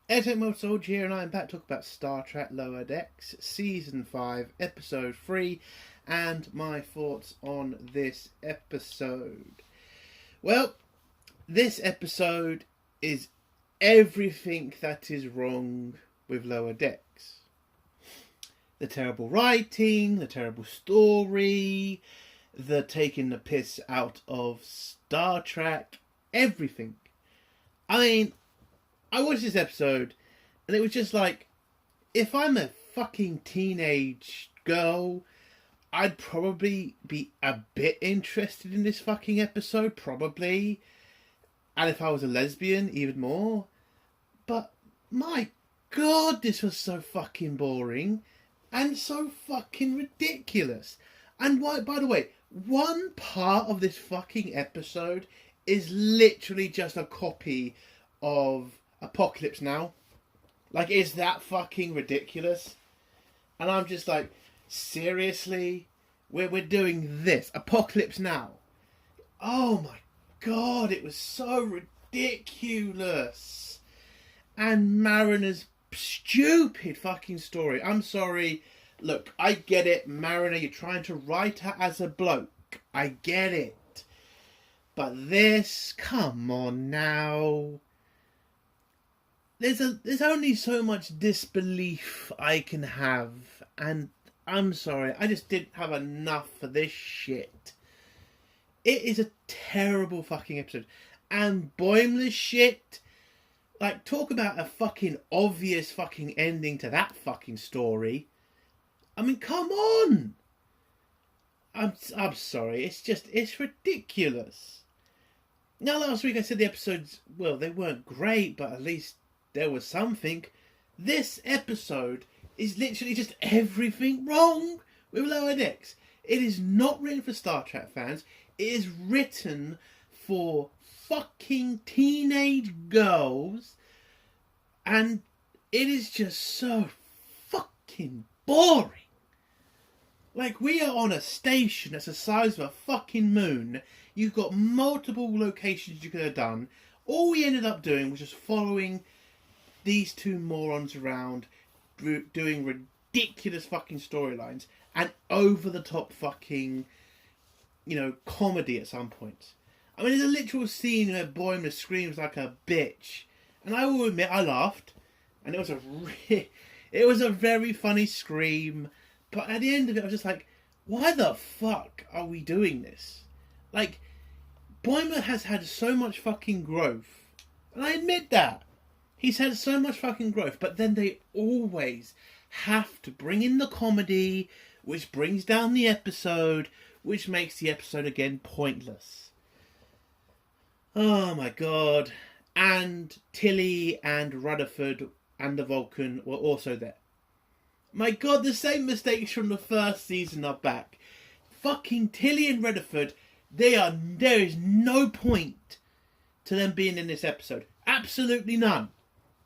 Edit Mode Soldier here, and I'm back to talk about Star Trek Lower Decks, Season 5, Episode 3, and my thoughts on this episode. Well, this episode is everything that is wrong with Lower Decks. The terrible writing, the terrible story, the taking the piss out of Star Trek, everything. I mean, I watched this episode and it was just like, if I'm a fucking teenage girl, I'd probably be a bit interested in this fucking episode, probably. And if I was a lesbian, even more. But my god, this was so fucking boring and so fucking ridiculous. And why, by the way, one part of this fucking episode is literally just a copy of Apocalypse Now. Like, is that fucking ridiculous? And I'm just like, seriously? We're doing this? Apocalypse Now? Oh my god, it was so ridiculous. And Mariner's stupid fucking story. I'm sorry. Look, I get it, Mariner, you're trying to write her as a bloke. I get it. But this, come on now. There's only so much disbelief I can have, and I'm sorry, I just didn't have enough for this shit. It is a terrible fucking episode. And Boimler's shit, like, talk about a fucking obvious fucking ending to that fucking story. I mean, come on! I'm sorry, it's ridiculous. Now, last week I said the episodes, well, they weren't great, but at least there was something. This episode is literally just everything wrong with Lower Decks. It is not written for Star Trek fans. It is written for fucking teenage girls. And it is just so fucking boring. Like, we are on a station that's the size of a fucking moon. You've got multiple locations you could have done. All we ended up doing was just following these two morons around, doing ridiculous fucking storylines and over the top fucking, comedy at some point. I mean, there's a literal scene where Boimler screams like a bitch, and I will admit I laughed, and it was a very funny scream. But at the end of it, I was just like, why the fuck are we doing this? Like, Boimler has had so much fucking growth, and I admit that. He's had so much fucking growth, but then they always have to bring in the comedy, which brings down the episode, which makes the episode again pointless. Oh my god. And Tilly and Rutherford and the Vulcan were also there. My god, the same mistakes from the first season are back. Fucking Tilly and Rutherford, there is no point to them being in this episode. Absolutely none.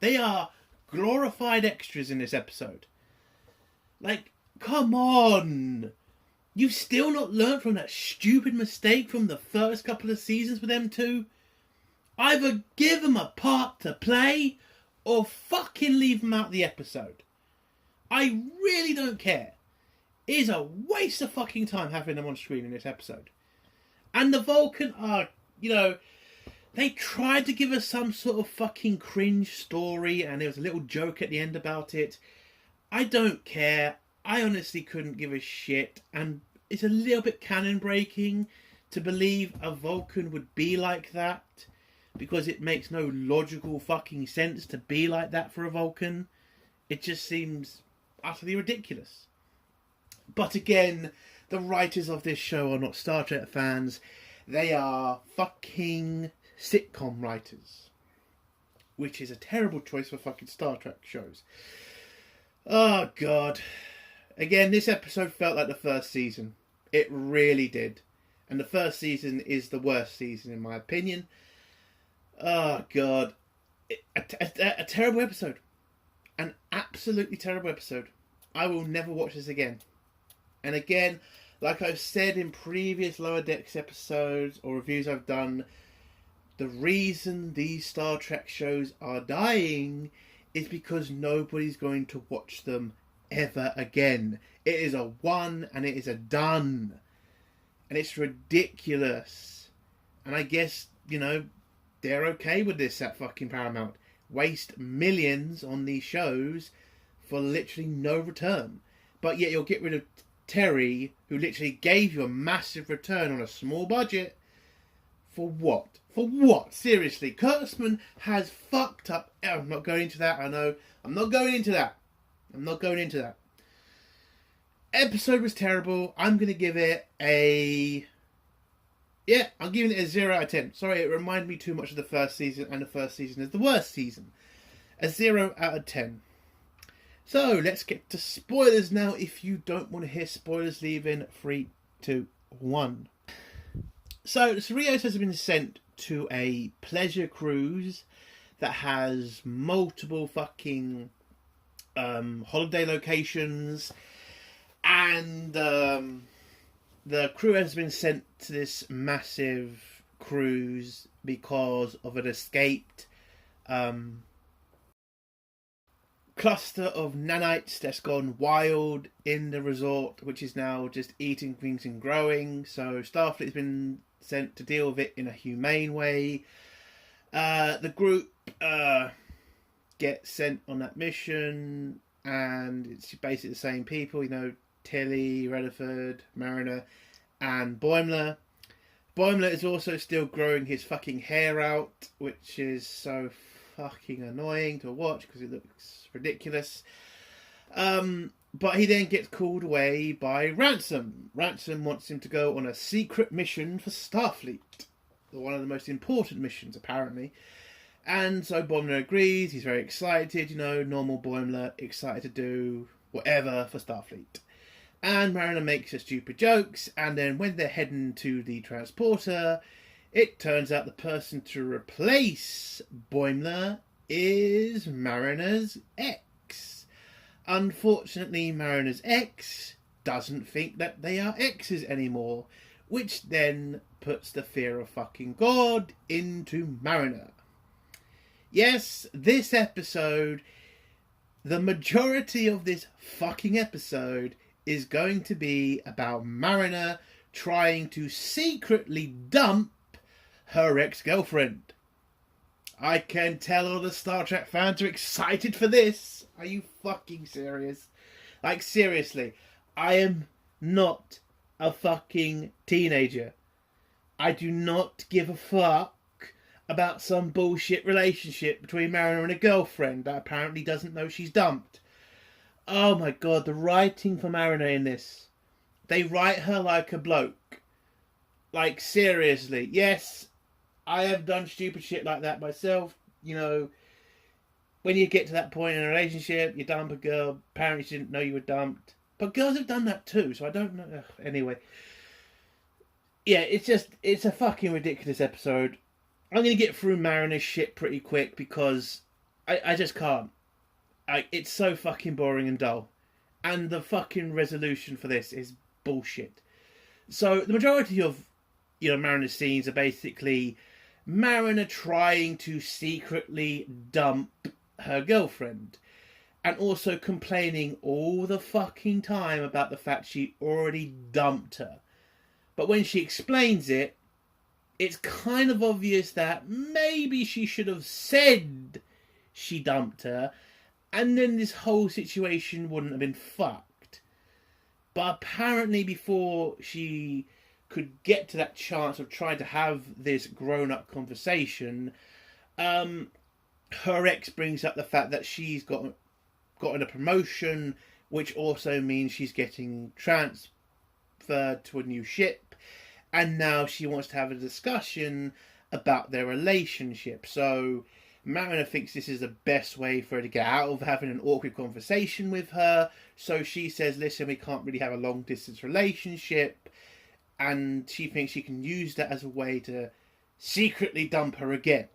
They are glorified extras in this episode. Like, come on. You've still not learned from that stupid mistake from the first couple of seasons with them two? Either give them a part to play or fucking leave them out of the episode. I really don't care. It is a waste of fucking time having them on screen in this episode. And the Vulcan are, they tried to give us some sort of fucking cringe story, and there was a little joke at the end about it. I don't care. I honestly couldn't give a shit, and it's a little bit canon breaking to believe a Vulcan would be like that, because it makes no logical fucking sense to be like that for a Vulcan. It just seems utterly ridiculous. But again, the writers of this show are not Star Trek fans. They are fucking sitcom writers, which is a terrible choice for fucking Star Trek shows. Oh god. Again, this episode felt like the first season. It really did. And the first season is the worst season in my opinion. Oh god. A terrible episode. An absolutely terrible episode. I will never watch this again. And again, like I've said in previous Lower Decks episodes or reviews I've done, the reason these Star Trek shows are dying is because nobody's going to watch them ever again. It is a one and it is a done. And it's ridiculous. And I guess, they're okay with this at fucking Paramount. Waste millions on these shows for literally no return. But yet you'll get rid of Terry, who literally gave you a massive return on a small budget. For what? For what? Seriously, Kurtzman has fucked up. I'm not going into that, I know. I'm not going into that. Episode was terrible. I'm going to give it I'm giving it a 0 out of 10. Sorry, it reminded me too much of the first season, and the first season is the worst season. A 0 out of 10. So, let's get to spoilers now. If you don't want to hear spoilers, leave in 3, 2, 1. So, Cerritos has been sent to a pleasure cruise that has multiple fucking holiday locations, and the crew has been sent to this massive cruise because of an escaped cluster of nanites that's gone wild in the resort, which is now just eating things and growing. So Starfleet has been sent to deal with it in a humane way. The group gets sent on that mission, and it's basically the same people, Tilly, Rutherford, Mariner, and Boimler. Boimler is also still growing his fucking hair out, which is so fucking annoying to watch because it looks ridiculous. But he then gets called away by Ransom. Ransom wants him to go on a secret mission for Starfleet. One of the most important missions, apparently. And so Boimler agrees. He's very excited, normal Boimler, excited to do whatever for Starfleet. And Mariner makes her stupid jokes, and then when they're heading to the transporter, it turns out the person to replace Boimler is Mariner's ex. Unfortunately, Mariner's ex doesn't think that they are exes anymore, which then puts the fear of fucking God into Mariner. Yes, this episode, the majority of this fucking episode is going to be about Mariner trying to secretly dump her ex-girlfriend. I can tell all the Star Trek fans are excited for this. Are you fucking serious? Like, seriously, I am not a fucking teenager. I do not give a fuck about some bullshit relationship between Mariner and a girlfriend that apparently doesn't know she's dumped. Oh my god, the writing for Mariner in this. They write her like a bloke. Like, seriously. Yes, I have done stupid shit like that myself. When you get to that point in a relationship, you dump a girl, apparently she didn't know you were dumped. But girls have done that too, so I don't know. Ugh, anyway. Yeah, it's a fucking ridiculous episode. I'm going to get through Mariner's shit pretty quick because I just can't. It's so fucking boring and dull. And the fucking resolution for this is bullshit. So the majority of, Mariner's scenes are basically Mariner trying to secretly dump her girlfriend. And also complaining all the fucking time about the fact she already dumped her. But when she explains it, it's kind of obvious that maybe she should have said she dumped her, and then this whole situation wouldn't have been fucked. But apparently before she could get to that chance of trying to have this grown-up conversation, her ex brings up the fact that she's gotten a promotion, which also means she's getting transferred to a new ship. And now she wants to have a discussion about their relationship. So Mariner thinks this is the best way for her to get out of having an awkward conversation with her. So she says, listen, we can't really have a long distance relationship. And she thinks she can use that as a way to secretly dump her again.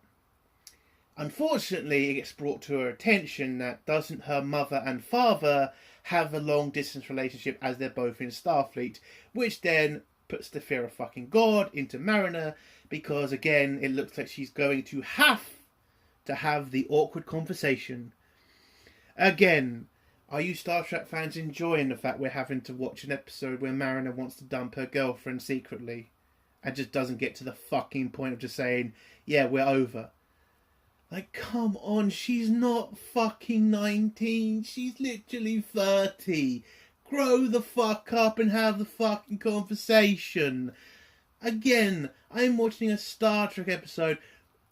Unfortunately, it gets brought to her attention that doesn't her mother and father have a long distance relationship as they're both in Starfleet, which then puts the fear of fucking God into Mariner, because again, it looks like she's going to have the awkward conversation. Again, are you Star Trek fans enjoying the fact we're having to watch an episode where Mariner wants to dump her girlfriend secretly and just doesn't get to the fucking point of just saying, yeah, we're over? Like, come on, she's not fucking 19. She's literally 30. Grow the fuck up and have the fucking conversation. Again, I'm watching a Star Trek episode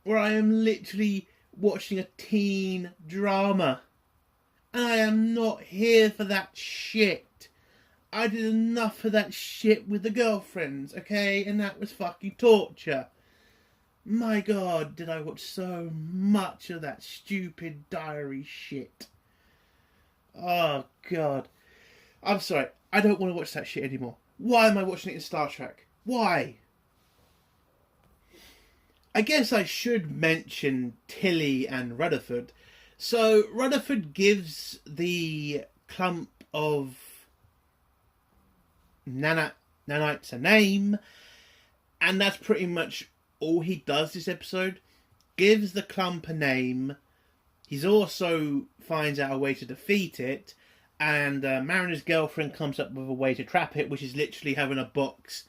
where I am literally watching a teen drama. And I am not here for that shit. I did enough of that shit with the girlfriends, okay? And that was fucking torture. My God, did I watch so much of that stupid diary shit. Oh, God. I'm sorry, I don't want to watch that shit anymore. Why am I watching it in Star Trek? Why? I guess I should mention Tilly and Rutherford. So, Rutherford gives the clump of nanites a name, and that's pretty much all he does this episode. Gives the clump a name. He's also finds out a way to defeat it, and Mariner's girlfriend comes up with a way to trap it, which is literally having a box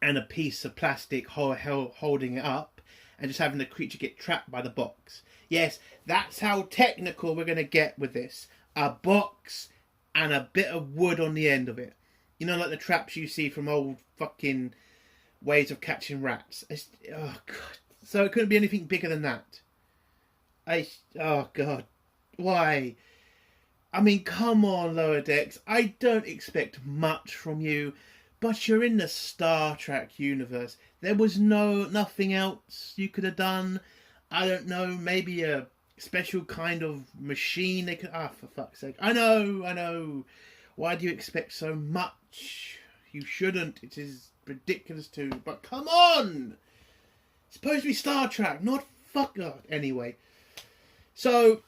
and a piece of plastic holding it up, and just having the creature get trapped by the box. Yes, that's how technical we're going to get with this. A box and a bit of wood on the end of it. You know, like the traps you see from old fucking ways of catching rats. Oh, God. So it couldn't be anything bigger than that. Oh, God. Why? I mean, come on, Lower Decks. I don't expect much from you, but you're in the Star Trek universe. There was nothing else you could have done. I don't know, maybe a special kind of machine they could... for fuck's sake. I know. Why do you expect so much? You shouldn't. It is ridiculous too. But come on! It's supposed to be Star Trek, not fuck... God. Anyway. So,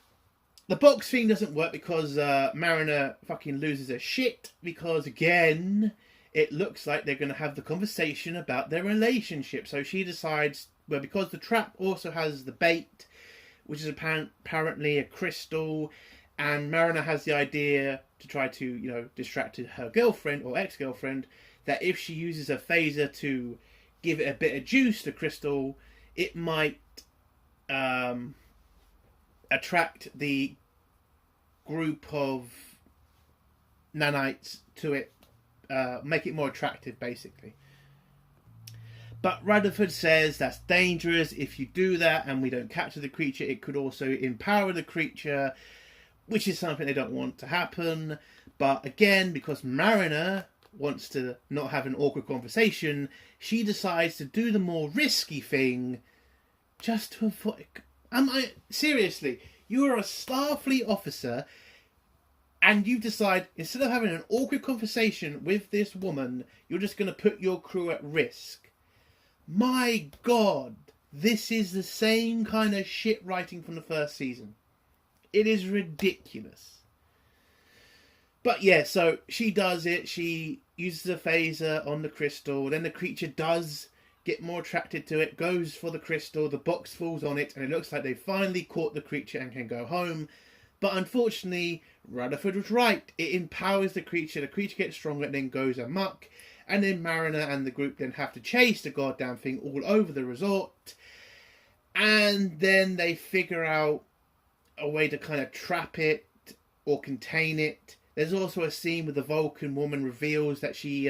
the box thing doesn't work because Mariner fucking loses her shit. Because, again, it looks like they're going to have the conversation about their relationship. So she decides... Well, because the trap also has the bait, which is apparently a crystal, and Mariner has the idea to try to, distract her girlfriend or ex-girlfriend, that if she uses a phaser to give it a bit of juice, the crystal, it might attract the group of nanites to it, make it more attractive, basically. But Rutherford says that's dangerous. If you do that and we don't capture the creature, it could also empower the creature, which is something they don't want to happen. But again, because Mariner wants to not have an awkward conversation, she decides to do the more risky thing just to avoid... Seriously, you are a Starfleet officer and you decide, instead of having an awkward conversation with this woman, you're just going to put your crew at risk. My God, this is the same kind of shit writing from the first season. It is ridiculous. But yeah, so she does it. She uses a phaser on the crystal. Then the creature does get more attracted to it, goes for the crystal. The box falls on it, and it looks like they finally caught the creature and can go home. But unfortunately, Rutherford was right. It empowers the creature. The creature gets stronger and then goes amok. And then Mariner and the group then have to chase the goddamn thing all over the resort. And then they figure out a way to kind of trap it or contain it. There's also a scene where the Vulcan woman reveals that she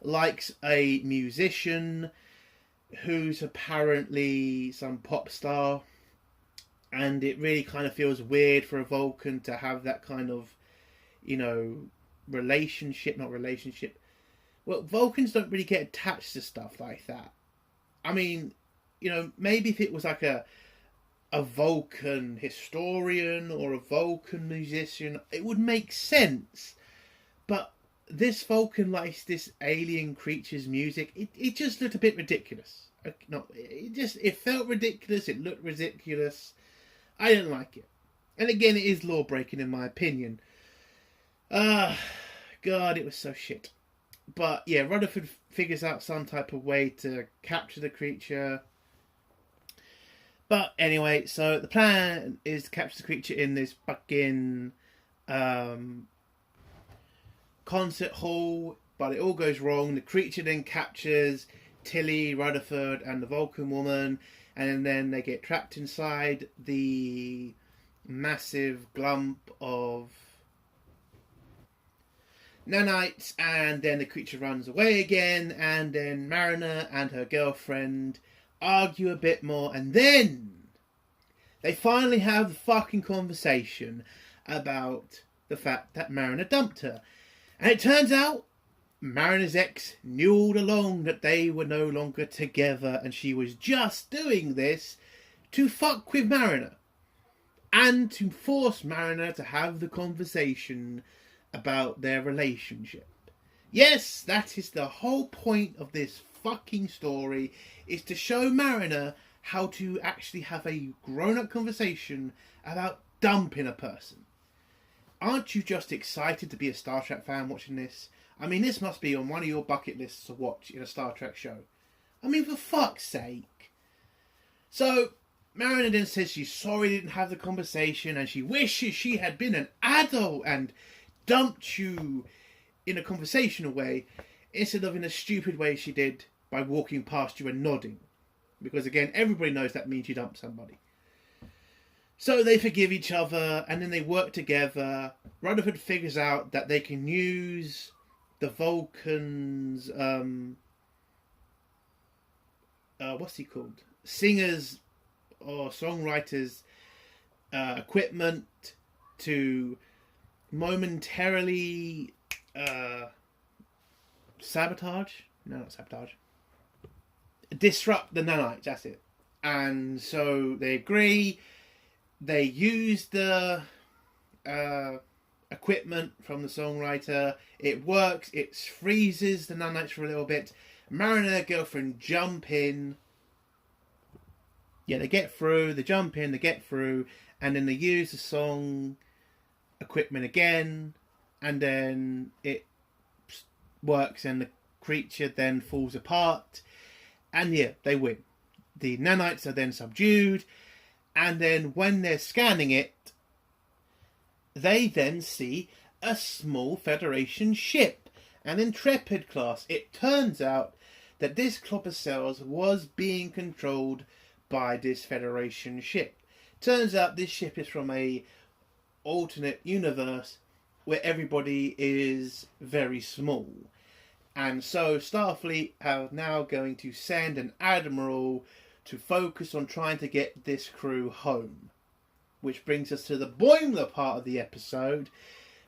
likes a musician who's apparently some pop star. And it really kind of feels weird for a Vulcan to have that kind of, relationship. Well, Vulcans don't really get attached to stuff like that. I mean, maybe if it was like a Vulcan historian or a Vulcan musician, it would make sense. But this Vulcan likes this alien creature's music. It just looked a bit ridiculous. It felt ridiculous. It looked ridiculous. I didn't like it. And again, it is law breaking in my opinion. God, it was so shit. But yeah, Rutherford figures out some type of way to capture the creature. But anyway, so the plan is to capture the creature in this fucking um, concert hall, but it all goes wrong. The creature then captures Tilly, Rutherford, and the Vulcan woman, and then they get trapped inside the massive glump of nanites, and then the creature runs away again, and then Mariner and her girlfriend argue a bit more, and then they finally have the fucking conversation about the fact that Mariner dumped her. And it turns out Mariner's ex knew all along that they were no longer together, and she was just doing this to fuck with Mariner and to force Mariner to have the conversation about their relationship. Yes, that is the whole point of this fucking story, is to show Mariner how to actually have a grown-up conversation about dumping a person. Aren't you just excited to be a Star Trek fan watching this? I mean, this must be on one of your bucket lists to watch in a Star Trek show. I mean, for fuck's sake. So, Mariner then says she's sorry they didn't have the conversation, and she wishes she had been an adult and dumped you in a conversational way instead of in a stupid way she did by walking past you and nodding. Because again, everybody knows that means you dump somebody. So they forgive each other, and then they work together. Rutherford figures out that they can use the Vulcans, what's he called? Singers or songwriters equipment to momentarily sabotage? No, not sabotage. Disrupt the nanites, that's it. And so they agree. They use the equipment from the songwriter. It works. It freezes the nanites for a little bit. Mariner and her girlfriend jump in. Yeah, they get through. They jump in. They get through. And then they use the song equipment again. And then it works. And the creature then falls apart. And yeah, they win. The nanites are then subdued. And then when they're scanning it, they then see a small Federation ship, an Intrepid class. It turns out that this clump of cells was being controlled by this Federation ship. Turns out this ship is from a alternate universe where everybody is very small. And so Starfleet are now going to send an admiral to focus on trying to get this crew home. Which brings us to the Boimler part of the episode,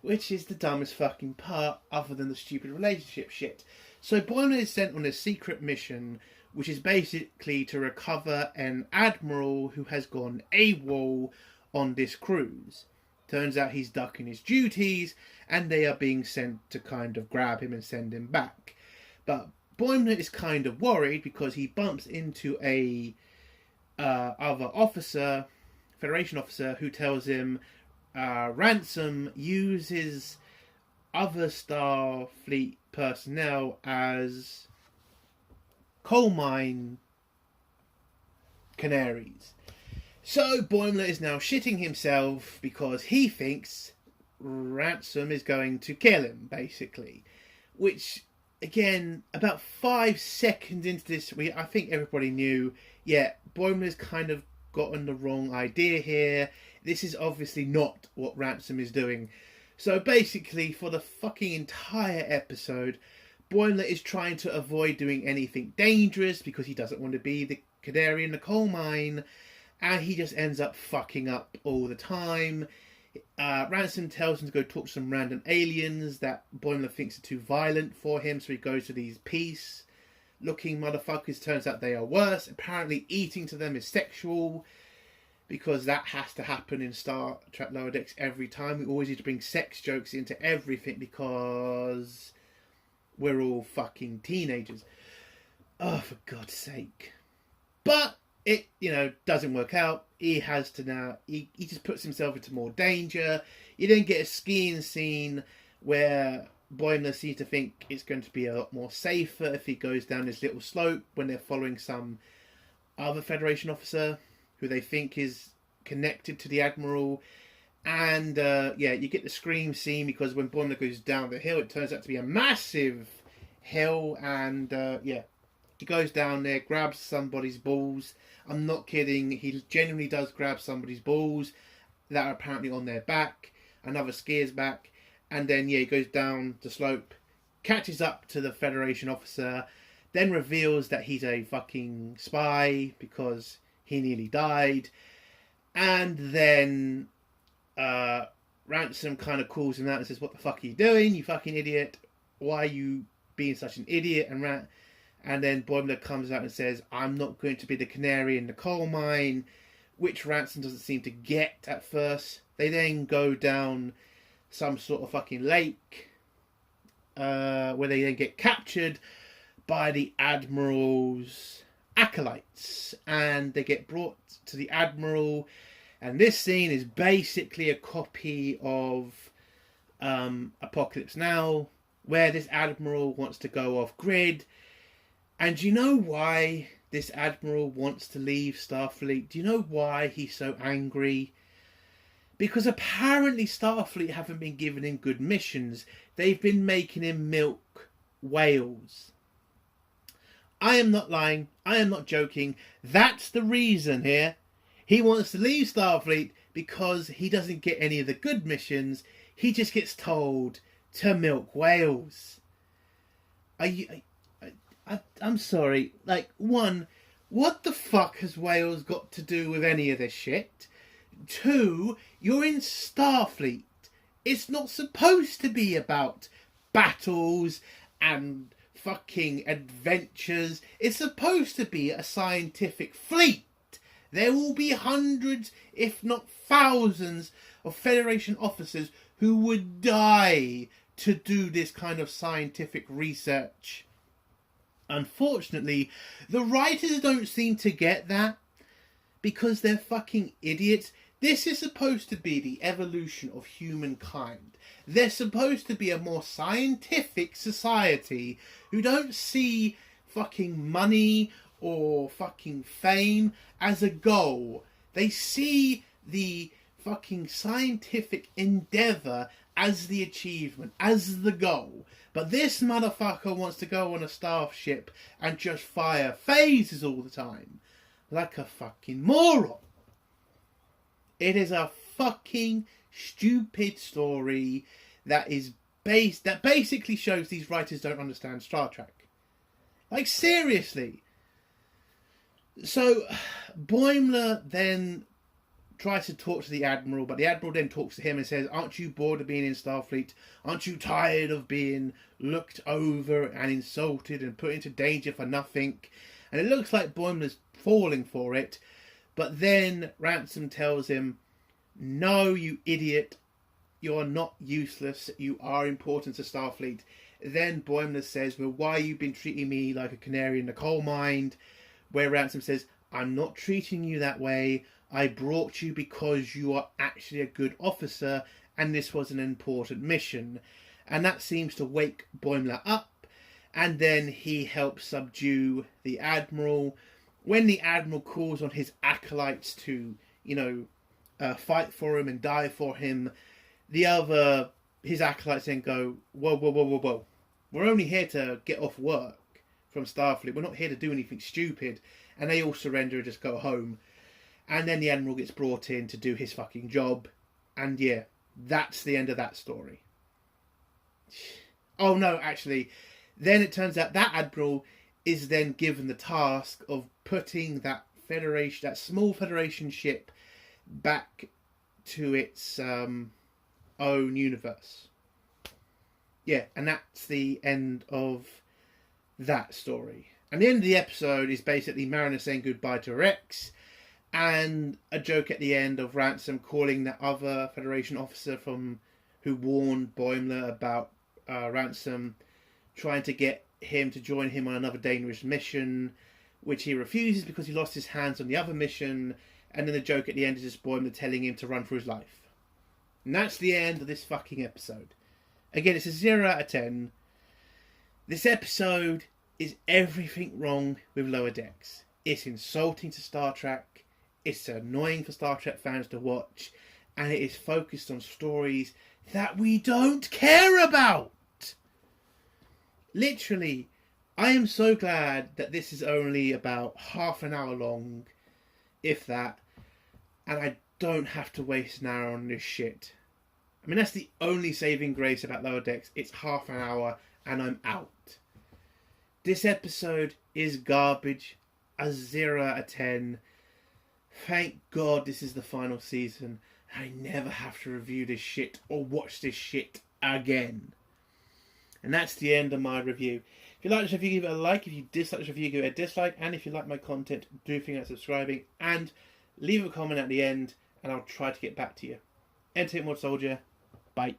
which is the dumbest fucking part other than the stupid relationship shit. So Boimler is sent on a secret mission, which is basically to recover an admiral who has gone AWOL on this cruise. Turns out he's ducking his duties, and they are being sent to kind of grab him and send him back. But Boimler is kind of worried because he bumps into a other officer, Federation officer, who tells him Ransom uses other Starfleet personnel as coal mine canaries. So Boimler is now shitting himself because he thinks Ransom is going to kill him, basically. Which, again, about 5 seconds into this, I think everybody knew, yeah, Boimler's kind of gotten the wrong idea here. This is obviously not what Ransom is doing. So basically, for the fucking entire episode, Boimler is trying to avoid doing anything dangerous because he doesn't want to be the canary in the coal mine. And he just ends up fucking up all the time. Ransom tells him to go talk to some random aliens that Boimler thinks are too violent for him. So he goes to these peace-looking motherfuckers. Turns out they are worse. Apparently eating to them is sexual. Because that has to happen in Star Trek Lower Decks every time. We always need to bring sex jokes into everything because we're all fucking teenagers. Oh, for God's sake. But it, doesn't work out. He has to now, he just puts himself into more danger. You then get a skiing scene where Boimler seems to think it's going to be a lot more safer if he goes down this little slope when they're following some other Federation officer. who they think is connected to the Admiral. And you get the scream scene because when Boimler goes down the hill, it turns out to be a massive hill. And he goes down there, grabs somebody's balls. I'm not kidding. He genuinely does grab somebody's balls that are apparently on their back. Another skier's back. And then, he goes down the slope, catches up to the Federation officer, then reveals that he's a fucking spy because he nearly died. And then Ransom kind of calls him out and says, "What the fuck are you doing, you fucking idiot? Why are you being such an idiot?" And then Boimler comes out and says, "I'm not going to be the canary in the coal mine," which Ransom doesn't seem to get at first. They then go down some sort of fucking lake where they then get captured by the Admiral's acolytes, and they get brought to the Admiral. And this scene is basically a copy of Apocalypse Now, where this Admiral wants to go off grid. And do you know why this Admiral wants to leave Starfleet? Do you know why he's so angry? Because apparently Starfleet haven't been giving him good missions. They've been making him milk whales. I am not lying. I am not joking. That's the reason here. He wants to leave Starfleet because he doesn't get any of the good missions. He just gets told to milk whales. I'm sorry. Like, one, what the fuck has whales got to do with any of this shit? Two, you're in Starfleet. It's not supposed to be about battles and fucking adventures. It's supposed to be a scientific fleet. There will be hundreds, if not thousands, of Federation officers who would die to do this kind of scientific research. Unfortunately, the writers don't seem to get that because they're fucking idiots. This is supposed to be the evolution of humankind. They're supposed to be a more scientific society who don't see fucking money or fucking fame as a goal. They see the fucking scientific endeavour as the achievement, as the goal. But this motherfucker wants to go on a starship and just fire phasers all the time. Like a fucking moron. It is a fucking stupid story that basically shows these writers don't understand Star Trek. Like, seriously. So, Boimler then tries to talk to the Admiral, but the Admiral then talks to him and says, "Aren't you bored of being in Starfleet? Aren't you tired of being looked over and insulted and put into danger for nothing?" And it looks like Boimler's falling for it, but then Ransom tells him, "No, you idiot. You're not useless. You are important to Starfleet." Then Boimler says, "Well, why you been treating me like a canary in the coal mine?" Where Ransom says, "I'm not treating you that way. I brought you because you are actually a good officer and this was an important mission." And that seems to wake Boimler up, and then he helps subdue the Admiral. When the Admiral calls on his acolytes to, fight for him and die for him, his acolytes then go, whoa. We're only here to get off work from Starfleet. We're not here to do anything stupid. And they all surrender and just go home. And then the Admiral gets brought in to do his fucking job. And yeah, that's the end of that story. Oh no, actually, then it turns out that Admiral is then given the task of putting that small Federation ship back to its own universe. Yeah, and that's the end of that story. And the end of the episode is basically Mariner saying goodbye to Rex, and a joke at the end of Ransom calling that other Federation officer who warned Boimler about Ransom, trying to get him to join him on another dangerous mission, which he refuses because he lost his hands on the other mission. And then the joke at the end is just Boimler telling him to run for his life. And that's the end of this fucking episode. Again, it's a 0 out of 10. This episode is everything wrong with Lower Decks. It's insulting to Star Trek. It's annoying for Star Trek fans to watch, and it is focused on stories that we don't care about. Literally, I am so glad that this is only about half an hour long, if that, and I don't have to waste an hour on this shit. I mean, that's the only saving grace about Lower Decks. It's half an hour and I'm out. This episode is garbage. A 0 out of 10. Thank God this is the final season. I never have to review this shit or watch this shit again. And that's the end of my review. If you like this review, give it a like. If you dislike this review, give it a dislike. And if you like my content, do think about subscribing. And leave a comment at the end, and I'll try to get back to you. Entertainment Soldier. Bye.